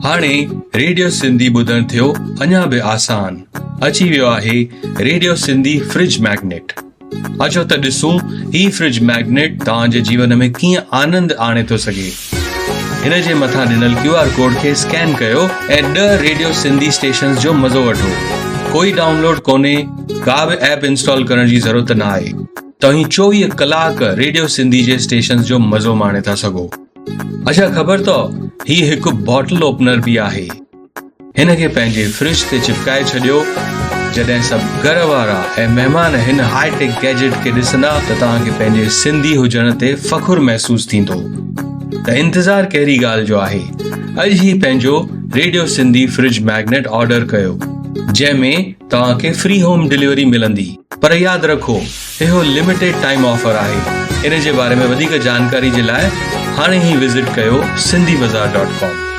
हाणे रेडियो सिंधी ॿुधण थियो अञा बि आसान। अची वियो आहे रेडियो सिंधी फ्रिज मैग्नेट। अचो त ॾिसूं ही फ्रिज मैग्नेट तव्हांजे जीवन में कीअं आनंद आणे थो सघे। हिन जे मथां ॾिनल QR कोड खे स्कैन कयो ऐं 10 रेडियो सिंधी स्टेशन्स जो मज़ो वठो। कोई डाउनलोड कोन्हे, का बि ऐप इंस्टॉल करण जी ज़रूरत न आहे। तव्हीं 24 कलाक रेडियो सिंधी जे स्टेशन्स जो मज़ो माणे था सघो। अच्छा, ख़बर अथव ही हिकु बॉटल ओपनर बि आहे। हिन खे पंहिंजे फ्रिज ते चिपकाए छॾियो। जॾहिं सभु घर वारा ऐं महिमान हिन हाईटेक गैजेट खे ॾिसंदा त तव्हांखे पंहिंजे सिंधी हुजण ते फ़खुरु महसूसु थींदो। त इंतज़ारु कहिड़ी ॻाल्हि जो आहे, अॼु ई पंहिंजो radio Sindhi fridge magnet order कयो, जंहिंमें तव्हांखे फ्री होम डिलीवरी मिलंदी। पर यादि रखो, इहो लिमिटेड टाइम ऑफर आहे। इन जे बारे में वधीक जानकारी जे लाइ हाणे ई विज़िट कयो sindhibazar.com।